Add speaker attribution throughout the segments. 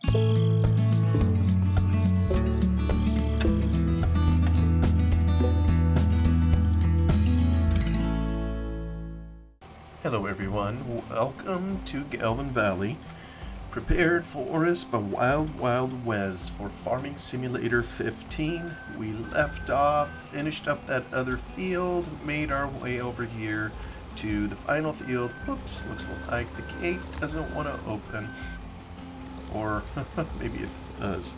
Speaker 1: Hello everyone, welcome to Gelvin Valley. Prepared for us by Wild Wes for Farming Simulator 15. We left off, finished up that other field, made our way over here to the final field. Whoops, looks like the gate doesn't want to open. Or maybe it does.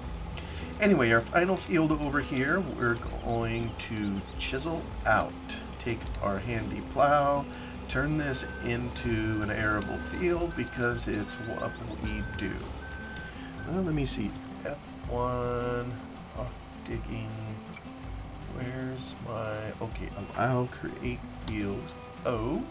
Speaker 1: Anyway, our final field over here, we're going to chisel out. Take our handy plow, turn this into an arable field because it's what we do. Well, let me see. F1, digging. Where's my, okay, allow create fields. O.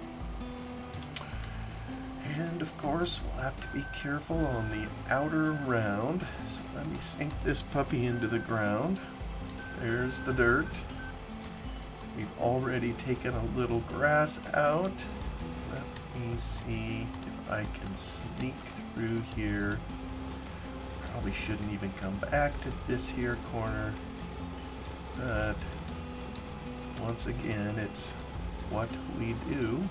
Speaker 1: And of course, we'll have to be careful on the outer round. So let me sink this puppy into the ground. There's the dirt. We've already taken a little grass out. Let me see if I can sneak through here. Probably shouldn't even come back to this here corner. But once again, it's what we do.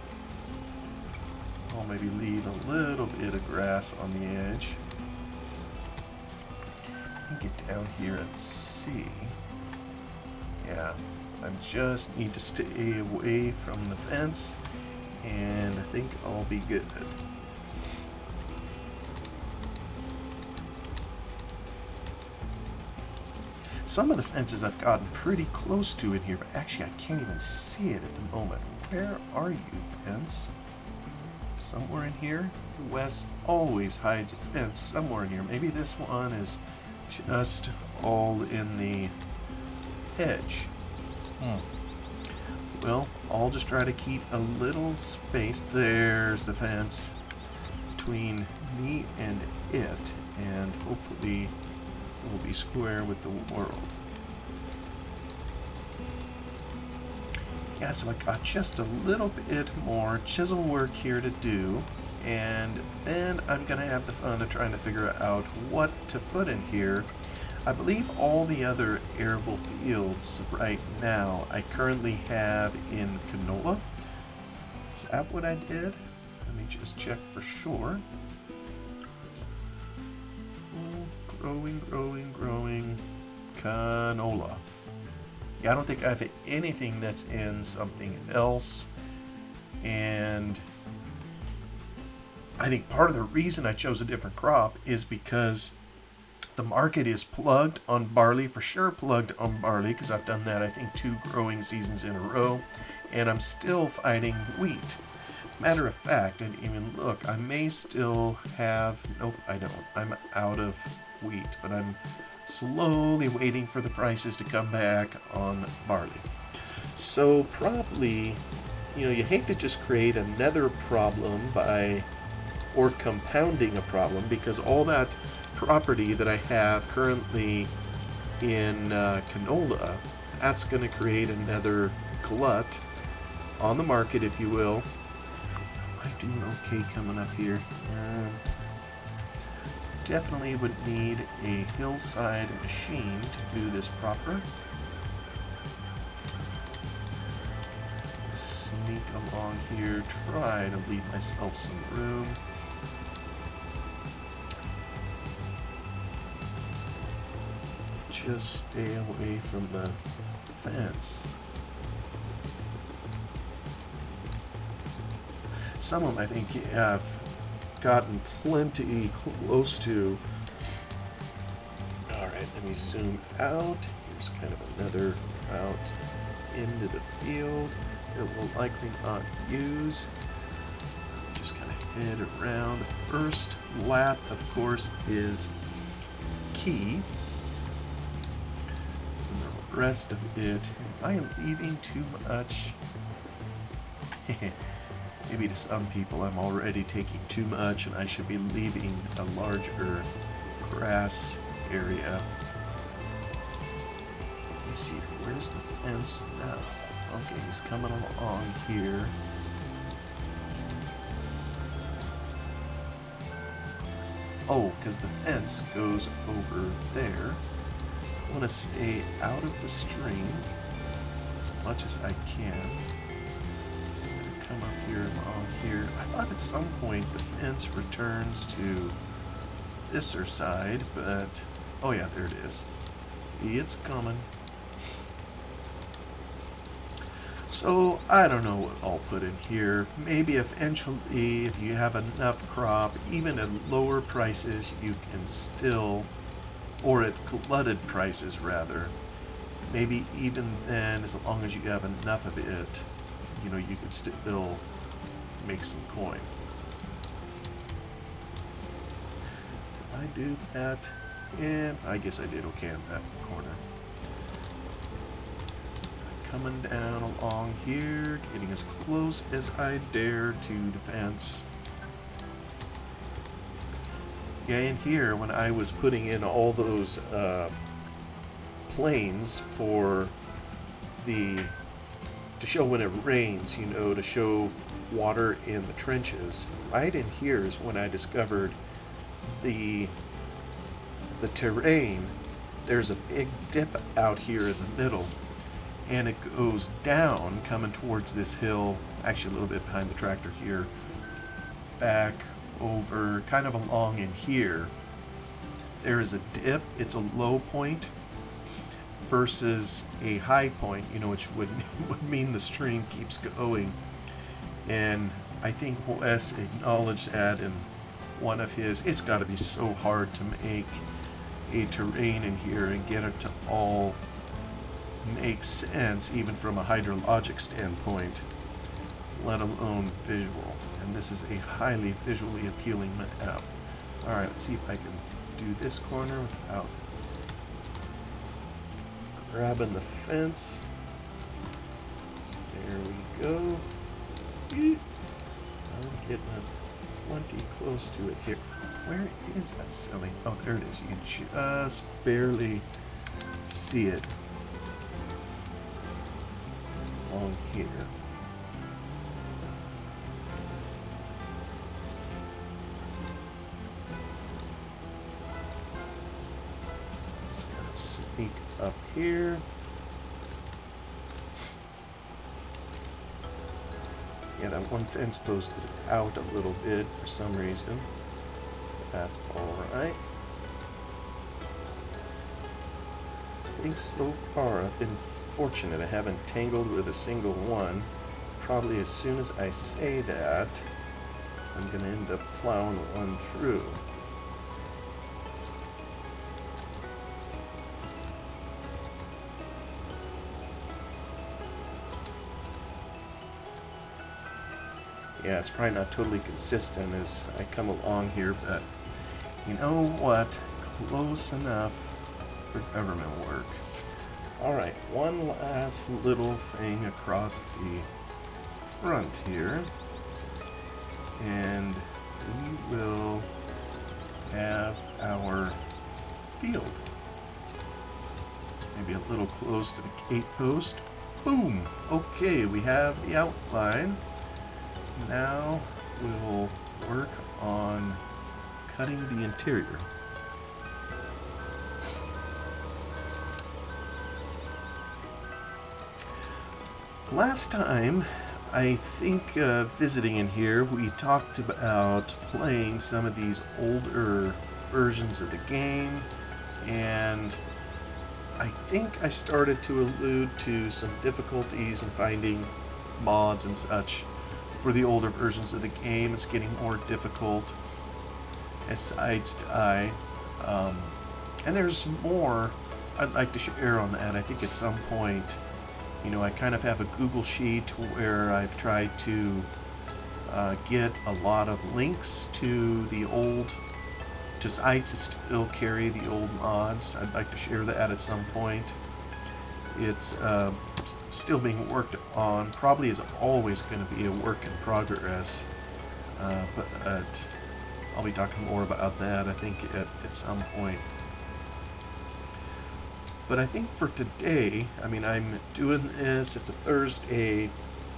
Speaker 1: I'll maybe leave a little bit of grass on the edge. And get down here and see. Yeah. I just need to stay away from the fence, and I think I'll be good. Some of the fences I've gotten pretty close to in here, but actually I can't even see it at the moment. Where are you, fence? Somewhere in here? Wes always hides a fence somewhere in here. Maybe this one is just all in the hedge. Well, I'll just try to keep a little space. There's the fence between me and it, and hopefully we'll be square with the world. Yeah, so I got just a little bit more chisel work here to do, and then I'm gonna have the fun of trying to figure out what to put in here. I believe all the other arable fields right now I currently have in canola. Is that what I did? Let me just check for sure. Growing. Canola. Yeah, I don't think I have anything that's in something else. And I think part of the reason I chose a different crop is because the market is plugged on barley, for sure plugged on barley, because I've done that, I think, 2 growing seasons in a row, and I'm still fighting wheat. Matter of fact, I didn't even look, I may still have, nope, I don't. I'm out of wheat, but I'm slowly waiting for the prices to come back on barley. So probably, you hate to just create another problem or compounding a problem, because all that property that I have currently in canola, that's going to create another glut on the market, if you will. Am I doing okay coming up here? Definitely would need a hillside machine to do this proper. Sneak along here, try to leave myself some room. Just stay away from the fence. Some of them I think have gotten plenty close to. Alright, let me zoom out. Here's kind of another route into the field that we'll likely not use. Just kind of head around. The first lap, of course, is key. The rest of it, am I leaving too much? Maybe to some people I'm already taking too much and I should be leaving a larger grass area. Let me see, where's the fence now? Okay, he's coming along here. Oh, because the fence goes over there. I want to stay out of the stream as much as I can. Come up here along here. I thought at some point the fence returns to this side, but oh yeah, there it is. It's coming. So I don't know what I'll put in here. Maybe eventually, if you have enough crop, even at lower prices, you can still, or at glutted prices rather, maybe even then, as long as you have enough of it, you know, you could still make some coin. Did I do that? And I guess I did okay in that corner. Coming down along here, getting as close as I dare to the fence. Yeah, in here, when I was putting in all those planes for to show when it rains, you know, to show water in the trenches, right in here is when I discovered the terrain. There's a big dip out here in the middle, and it goes down, coming towards this hill, actually a little bit behind the tractor here, back over, kind of along in here. There is a dip, it's a low point versus a high point, you know, which would mean the stream keeps going. And I think Wes acknowledged that in one of his, it's got to be so hard to make a terrain in here and get it to all make sense, even from a hydrologic standpoint, let alone visual. And this is a highly visually appealing map. Alright, let's see if I can do this corner without grabbing the fence. There we go. I'm getting plenty close to it here. Where is that silly? Oh, there it is. You can just barely see it along here. Just gonna sneak up here. Yeah, that one fence post is out a little bit for some reason. That's alright. I think so far I've been fortunate. I haven't tangled with a single one. Probably as soon as I say that, I'm going to end up plowing one through. Yeah, it's probably not totally consistent as I come along here, but you know what? Close enough for government work. Alright, one last little thing across the front here, and we will have our field. It's maybe a little close to the gate post. Boom! Okay, we have the outline. Now we'll work on cutting the interior. Last time, I think visiting in here, we talked about playing some of these older versions of the game, and I think I started to allude to some difficulties in finding mods and such for the older versions of the game. It's getting more difficult as sides die, and there's more I'd like to share on that. I think at some point, you know, I kind of have a Google Sheet where I've tried to get a lot of links to the old, to sites that still carry the old mods. I'd like to share that at some point. It's still being worked on. Probably is always going to be a work in progress, but I'll be talking more about that, I think, at some point. But I think for today, I mean, I'm doing this, it's a Thursday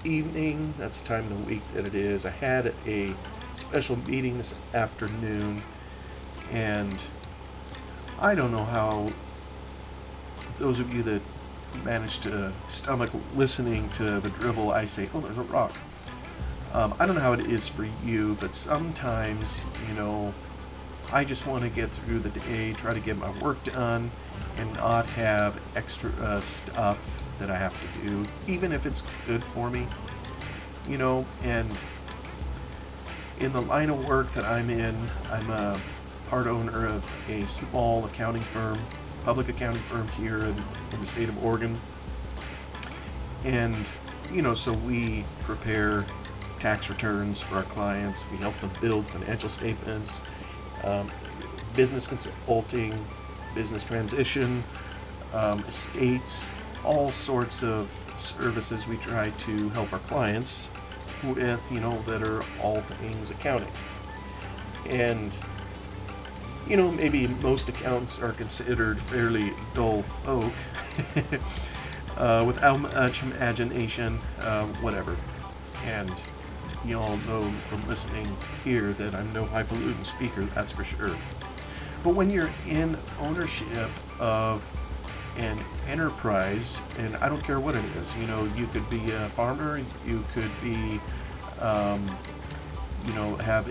Speaker 1: evening, that's the time of the week that it is. I had a special meeting this afternoon, And I don't know how those of you that manage to stomach listening to the drivel I say, oh, there's a rock. I don't know how it is for you, but sometimes, I just want to get through the day, try to get my work done, and not have extra stuff that I have to do, even if it's good for me, and in the line of work that I'm in, I'm a part owner of a small accounting firm, public accounting firm here in the state of Oregon. And, so we prepare tax returns for our clients. We help them build financial statements, business consulting, business transition, estates, all sorts of services we try to help our clients with, that are all things accounting. And, maybe most accountants are considered fairly dull folk without much imagination, whatever. And you all know from listening here that I'm no highfalutin speaker, that's for sure. But when you're in ownership of an enterprise, and I don't care what it is, you could be a farmer, you could be, have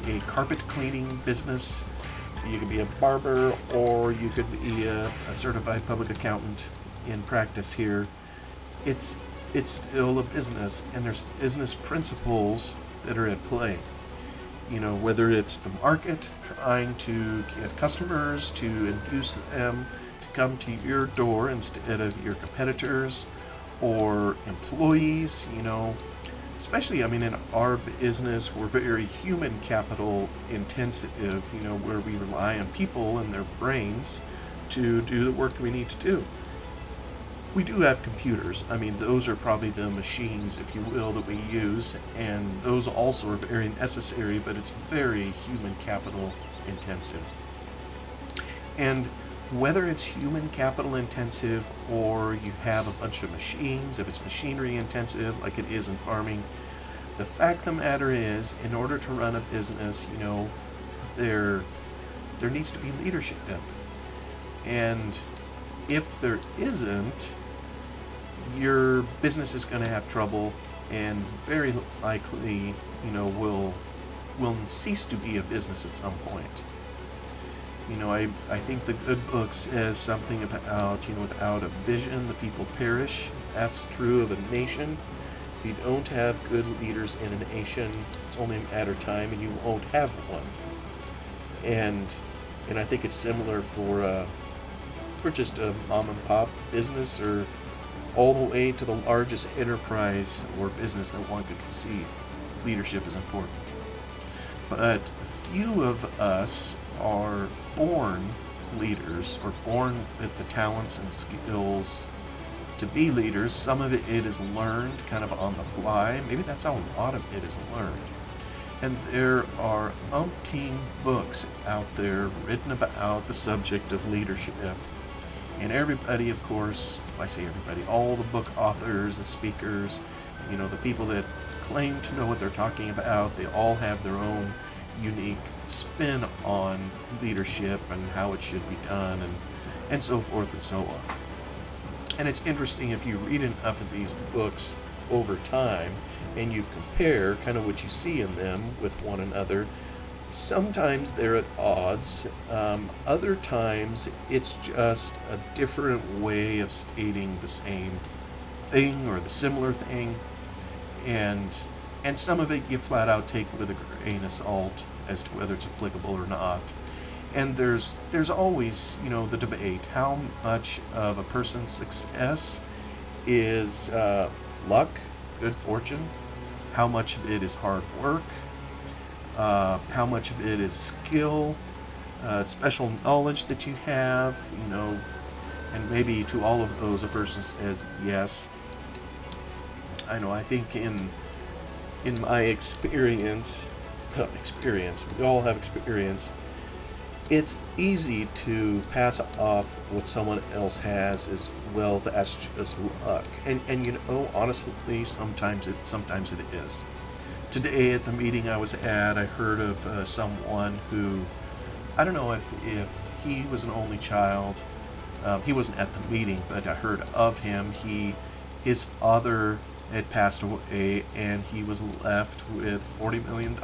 Speaker 1: a carpet cleaning business, you could be a barber, or you could be a certified public accountant in practice here. It's still a business, and there's business principles that are at play. Whether it's the market trying to get customers to induce them to come to your door instead of your competitors, or employees, especially, in our business, we're very human capital intensive, where we rely on people and their brains to do the work we need to do. We do have computers. Those are probably the machines, if you will, that we use, and those also are very necessary, but it's very human capital intensive. And whether it's human capital intensive or you have a bunch of machines, if it's machinery intensive like it is in farming, the fact of the matter is, in order to run a business, there needs to be leadership. And if there isn't, your business is going to have trouble, and very likely, will cease to be a business at some point. I think the good book says something about, without a vision, the people perish. That's true of a nation. If you don't have good leaders in a nation, it's only a matter of time, and you won't have one. And I think it's similar for just a mom and pop business, or all the way to the largest enterprise or business that one could conceive. Leadership is important. But few of us are born leaders, or born with the talents and skills to be leaders. Some of it is learned kind of on the fly. Maybe that's how a lot of it is learned. And there are umpteen books out there written about the subject of leadership. And everybody, of course, I say everybody, all the book authors, the speakers, the people that claim to know what they're talking about, they all have their own unique spin on leadership and how it should be done, and so forth and so on. And it's interesting, if you read enough of these books over time and you compare kind of what you see in them with one another, sometimes they're at odds. Other times it's just a different way of stating the same thing or the similar thing, and some of it you flat out take with a grain of salt as to whether it's applicable or not. And there's always, the debate: how much of a person's success is luck, good fortune? How much of it is hard work? How much of it is skill, special knowledge that you have, and maybe to all of those a person says yes. I think in my experience, we all have experience, it's easy to pass off what someone else has as, well, that's just luck. And honestly, sometimes it is. Today at the meeting I was at, I heard of someone who, I don't know if he was an only child. He wasn't at the meeting, but I heard of him. His father had passed away, and he was left with $40 million.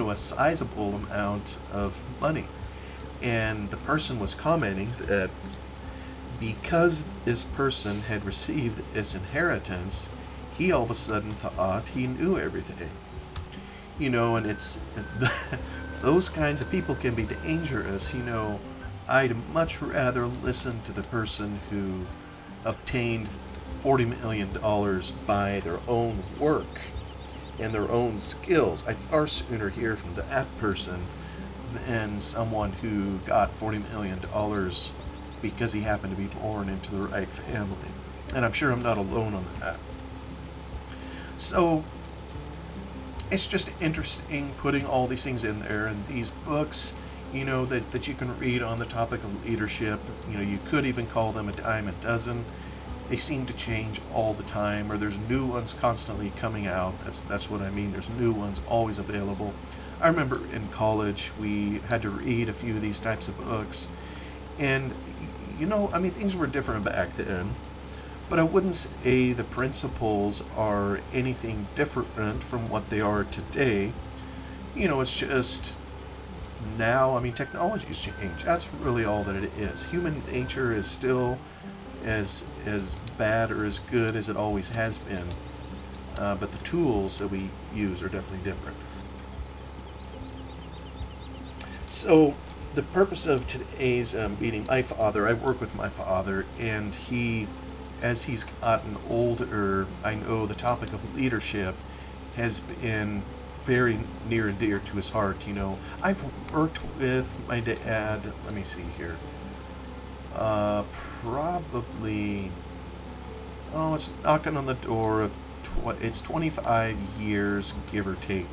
Speaker 1: A sizable amount of money. And the person was commenting that because this person had received this inheritance, he all of a sudden thought he knew everything. And it's those kinds of people can be dangerous. I'd much rather listen to the person who obtained $40 million by their own work and their own skills. I'd far sooner hear from that person than someone who got $40 million because he happened to be born into the right family. And I'm sure I'm not alone on that. So it's just interesting putting all these things in there, and these books, that you can read on the topic of leadership. You could even call them a dime a dozen. They seem to change all the time, or there's new ones constantly coming out. That's what I mean. There's new ones always available. I remember in college we had to read a few of these types of books, and things were different back then, but I wouldn't say the principles are anything different from what they are today. It's just now, technology's changed. That's really all that it is. Human nature is still as bad or as good as it always has been, but the tools that we use are definitely different. So the purpose of today's meeting, I work with my father, and as he's gotten older, I know the topic of leadership has been very near and dear to his heart. I've worked with my dad, let me see here, probably, it's knocking on the door of, it's 25 years, give or take.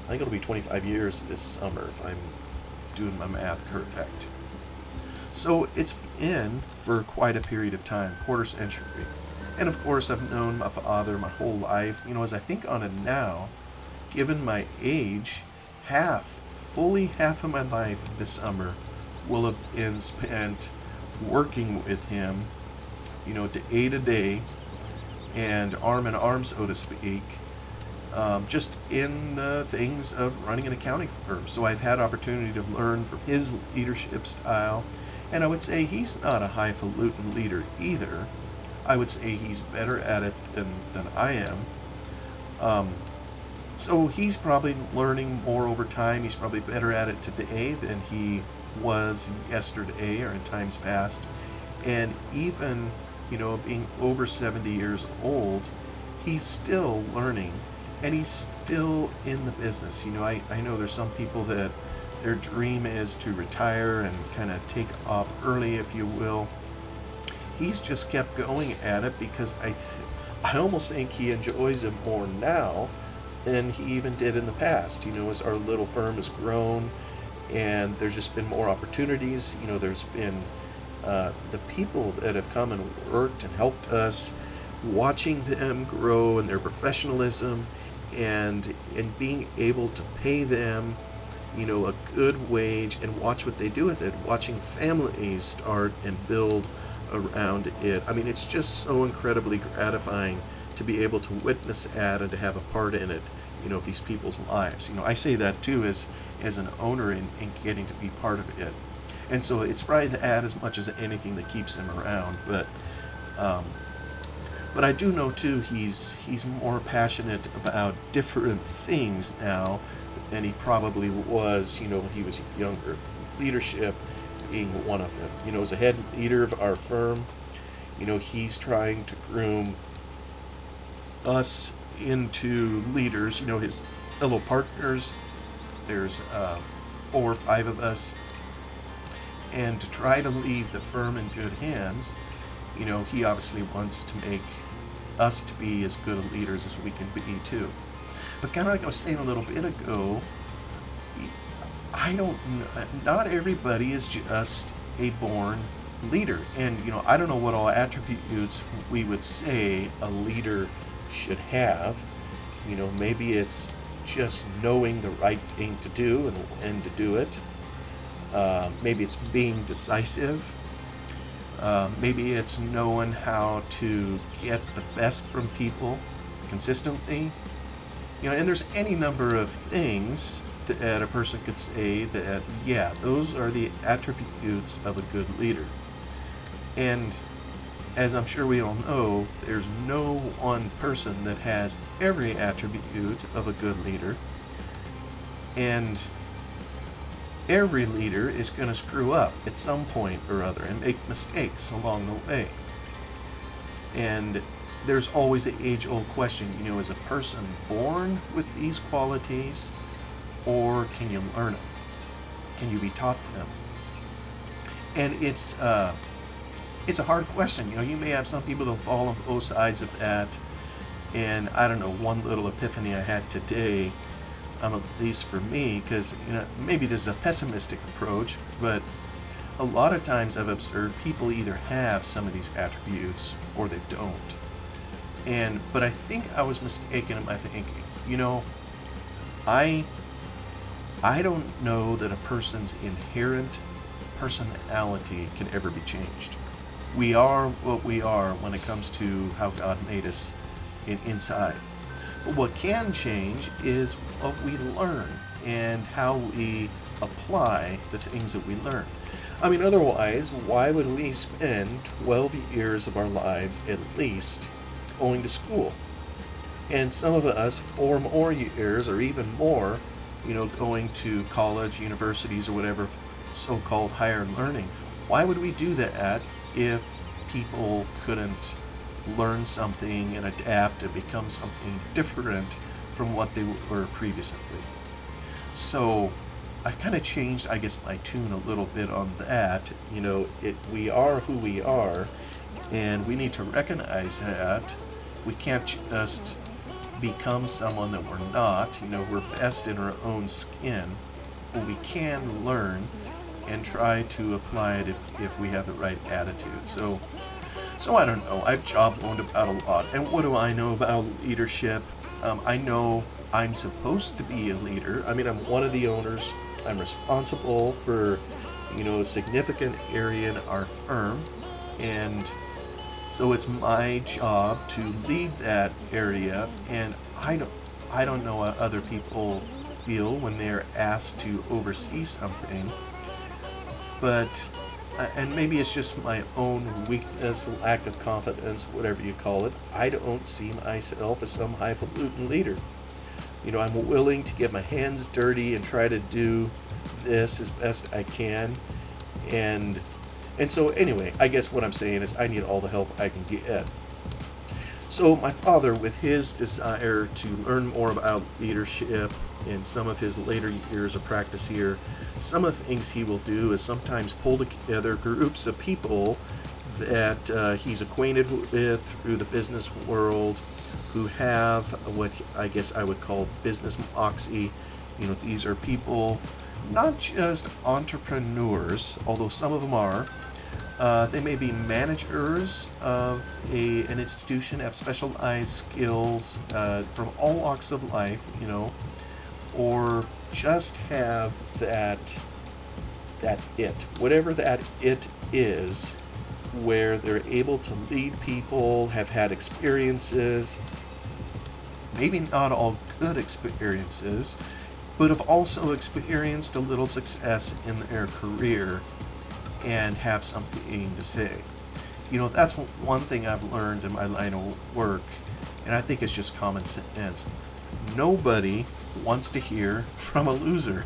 Speaker 1: I think it'll be 25 years this summer if I'm doing my math correct. So it's been for quite a period of time, quarter century. And of course I've known my father my whole life. As I think on it now, given my age, fully half of my life this summer will have been spent working with him, day to day, and arm in arm, so to speak, just in things of running an accounting firm. So I've had opportunity to learn from his leadership style, and I would say he's not a highfalutin leader either. I would say he's better at it than I am. So he's probably learning more over time. He's probably better at it today than he was yesterday or in times past. And even, being over 70 years old, he's still learning, and he's still in the business. I know there's some people that their dream is to retire and kind of take off early, if you will. He's just kept going at it because I almost think he enjoys it more now than he even did in the past. As our little firm has grown and there's just been more opportunities, there's been the people that have come and worked and helped us, watching them grow in their professionalism and being able to pay them, a good wage and watch what they do with it, watching families start and build around it. It's just so incredibly gratifying to be able to witness that and to have a part in it, of these people's lives. I say that too as an owner and getting to be part of it. And so it's probably that as much as anything that keeps him around. But I do know too he's more passionate about different things now than he probably was, when he was younger. Leadership being one of them. As a head leader of our firm, he's trying to groom us into leaders, his fellow partners. There's 4 or 5 of us, and to try to leave the firm in good hands, he obviously wants to make us to be as good of leaders as we can be too. But kind of like I was saying a little bit ago, not everybody is just a born leader. And, I don't know what all attributes we would say a leader should have. Maybe it's just knowing the right thing to do and when to do it. Maybe it's being decisive. Maybe it's knowing how to get the best from people consistently. And there's any number of things that a person could say that, yeah, those are the attributes of a good leader. And as I'm sure we all know, there's no one person that has every attribute of a good leader. And every leader is going to screw up at some point or other and make mistakes along the way. And there's always the age-old question, is a person born with these qualities, or can you learn them? Can you be taught them? And it's a hard question. You may have some people that fall on both sides of that. And I don't know, one little epiphany I had today, at least for me, because maybe this is a pessimistic approach, but a lot of times I've observed people either have some of these attributes or they don't. But I think I was mistaken in my thinking. I don't know that a person's inherent personality can ever be changed. We are what we are when it comes to how God made us inside. But what can change is what we learn and how we apply the things that we learn. Otherwise, why would we spend 12 years of our lives at least going to school? And some of us 4 more years or even more, going to college, universities, or whatever so-called higher learning. Why would we do that if people couldn't learn something and adapt and become something different from what they were previously? So I've kind of changed, I guess, my tune a little bit on that. We are who we are, and we need to recognize that. We can't just become someone that we're not. We're best in our own skin, but we can learn and try to apply it if we have the right attitude. So I don't know. I've job-loaned about a lot. And what do I know about leadership? I know I'm supposed to be a leader. I'm one of the owners. I'm responsible for, a significant area in our firm. And so it's my job to lead that area. And I don't know what other people feel when they're asked to oversee something. But and maybe it's just my own weakness, lack of confidence, whatever you call it. I don't see myself as some highfalutin leader. I'm willing to get my hands dirty and try to do this as best I can. And so anyway, I guess what I'm saying is I need all the help I can get. So my father, with his desire to learn more about leadership in some of his later years of practice here, some of the things he will do is sometimes pull together groups of people that he's acquainted with through the business world who have what I guess I would call business moxie. These are people, not just entrepreneurs, although some of them are. They may be managers of an institution, have specialized skills from all walks of life, or just have that it, whatever that it is, where they're able to lead people, have had experiences, maybe not all good experiences, but have also experienced a little success in their career and have something to say. That's one thing I've learned in my line of work, and I think it's just common sense. Nobody wants to hear from a loser.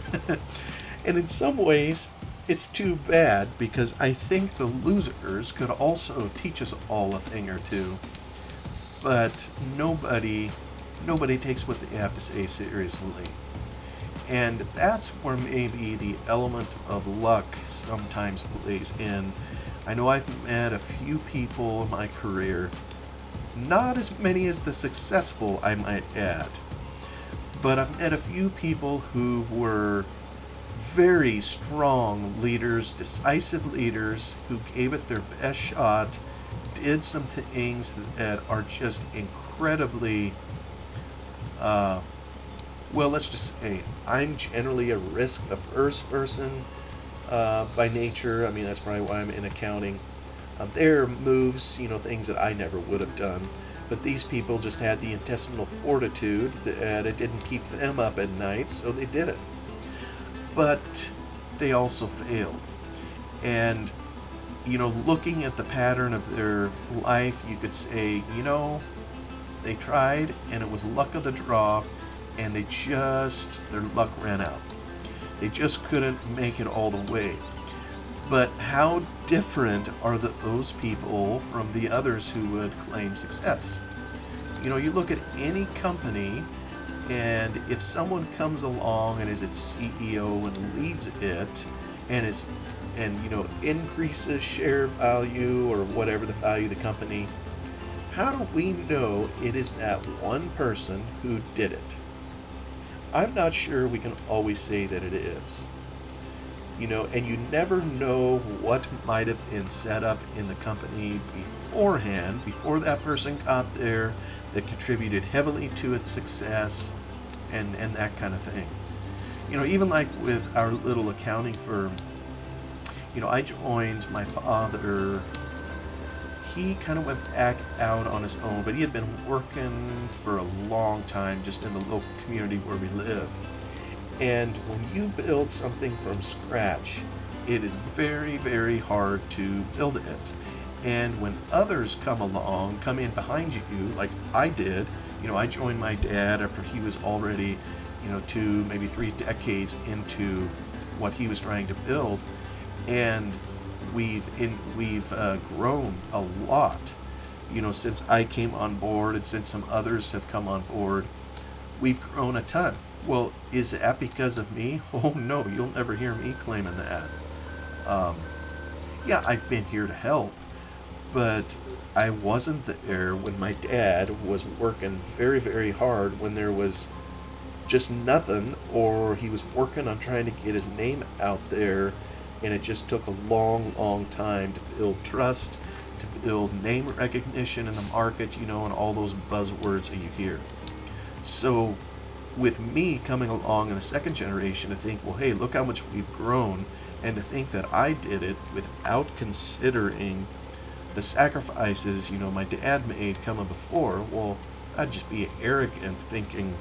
Speaker 1: And in some ways, it's too bad, because I think the losers could also teach us all a thing or two. But nobody takes what they have to say seriously. And that's where maybe the element of luck sometimes plays in. I know I've met a few people in my career, not as many as the successful, I might add, but I've met a few people who were very strong leaders, decisive leaders, who gave it their best shot, did some things that are just incredibly well, let's just say I'm generally a risk-averse person. by nature. I mean, that's probably why I'm in accounting. Their moves, things that I never would have done. But these people just had the intestinal fortitude that it didn't keep them up at night, so they did it. But they also failed. And, looking at the pattern of their life, you could say, they tried and it was luck of the draw, and their luck ran out. They just couldn't make it all the way. But how different are those people from the others who would claim success? You look at any company, and if someone comes along and is its CEO and leads it, and increases share value or whatever the value of the company, how do we know it is that one person who did it? I'm not sure we can always say that it is. And you never know what might have been set up in the company beforehand, before that person got there, that contributed heavily to its success, and that kind of thing. Even like with our little accounting firm, I joined my father. He kind of went back out on his own, but he had been working for a long time just in the local community where we live. And when you build something from scratch, it is very, very hard to build it. And when others come in behind you, like I did, I joined my dad after he was already, 2, maybe 3 decades into what he was trying to build. And we've grown a lot, since I came on board and since some others have come on board. We've grown a ton. Well, is that because of me? Oh no, you'll never hear me claiming that. Yeah, I've been here to help, but I wasn't there when my dad was working very, very hard when there was just nothing, or he was working on trying to get his name out there, and it just took a long, long time to build trust, to build name recognition in the market, and all those buzzwords that you hear. So with me coming along in the second generation to think, well, hey, look how much we've grown, and to think that I did it without considering the sacrifices, my dad made coming before, well, I'd just be arrogant thinking,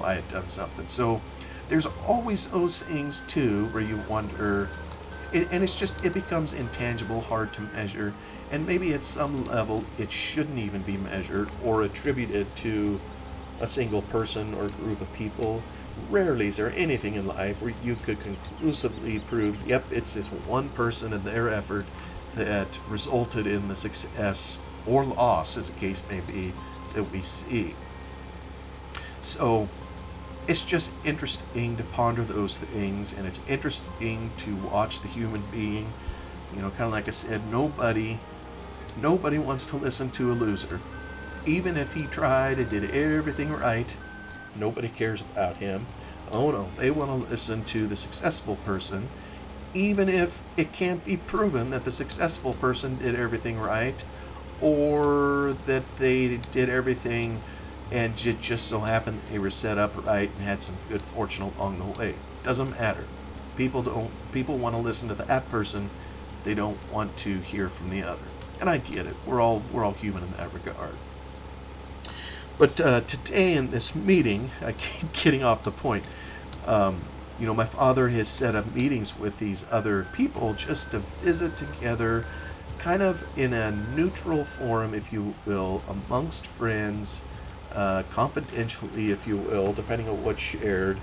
Speaker 1: I had done something. So there's always those things too where you wonder, and it becomes intangible, hard to measure, and maybe at some level it shouldn't even be measured or attributed to a single person or group of people. Rarely is there anything in life where you could conclusively prove, yep, it's this one person and their effort that resulted in the success or loss, as the case may be, that we see. So it's just interesting to ponder those things, and it's interesting to watch the human being. Kind of like I said, nobody wants to listen to a loser. Even if he tried and did everything right, nobody cares about him. Oh no, they want to listen to the successful person, even if it can't be proven that the successful person did everything right, or that they did everything and it just so happened they were set up right and had some good fortune along the way. Doesn't matter. People want to listen to that person. They don't want to hear from the other. And I get it. We're all human in that regard. But today in this meeting, I keep getting off the point. My father has set up meetings with these other people just to visit together, kind of in a neutral forum, if you will, amongst friends, confidentially, if you will, depending on what's shared,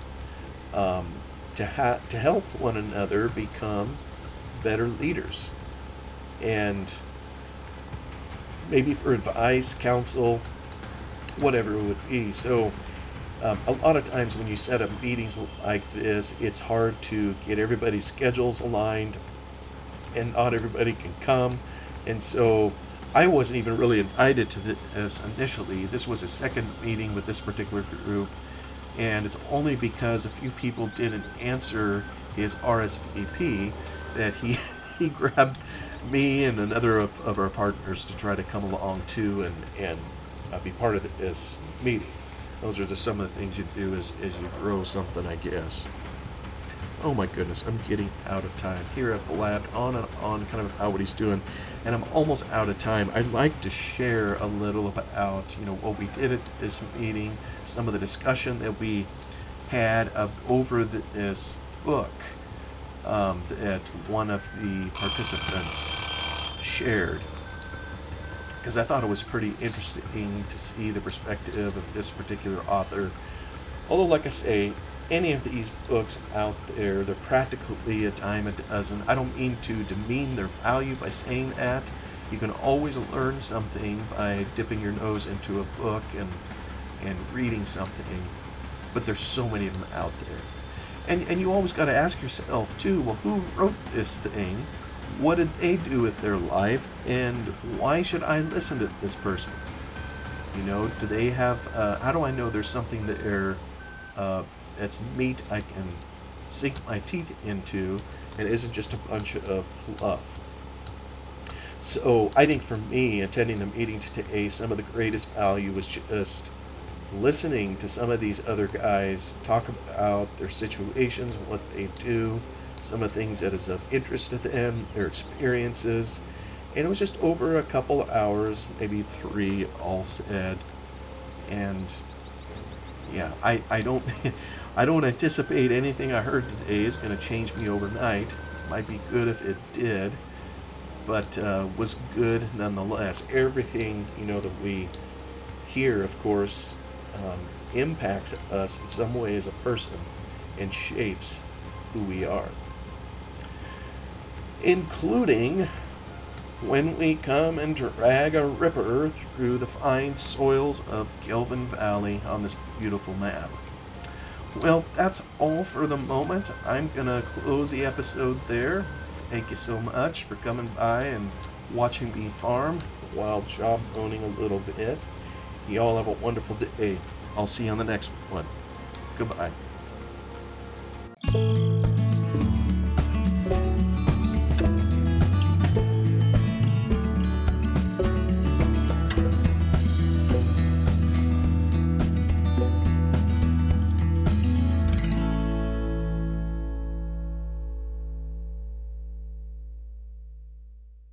Speaker 1: to help one another become better leaders, and maybe for advice, counsel, whatever it would be. So a lot of times when you set up meetings like this, it's hard to get everybody's schedules aligned, and not everybody can come. And so I wasn't even really invited to this initially. This was a second meeting with this particular group, and it's only because a few people didn't answer his RSVP that he grabbed me and another of our partners to try to come along too and be part of this meeting. Those are just some of the things you do as you grow something, I guess. Oh my goodness, I'm getting out of time. Here I've blabbed on and on kind of about what he's doing, and I'm almost out of time. I'd like to share a little about, what we did at this meeting, some of the discussion that we had over this book that one of the participants shared. Because I thought it was pretty interesting to see the perspective of this particular author. Although, like I say, any of these books out there, they're practically a dime a dozen. I don't mean to demean their value by saying that. You can always learn something by dipping your nose into a book and reading something. But there's so many of them out there. And you always got to ask yourself, too, well, who wrote this thing? What did they do with their life? And why should I listen to this person? Do they have, how do I know there's something there that's meat I can sink my teeth into and isn't just a bunch of fluff? So I think for me, attending the meeting today, some of the greatest value was just listening to some of these other guys talk about their situations, what they do, some of the things that is of interest to them, their experiences. And it was just over a couple of hours, maybe 3 all said. And yeah, I don't I don't anticipate anything I heard today is going to change me overnight. Might be good if it did, but was good nonetheless. Everything that we hear, of course, impacts us in some way as a person and shapes who we are, including when we come and drag a ripper through the fine soils of Gelvin Valley on this beautiful map. Well, that's all for the moment. I'm going to close the episode there. Thank you so much for coming by and watching me farm while job owning a little bit. You all have a wonderful day. I'll see you on the next one. Goodbye.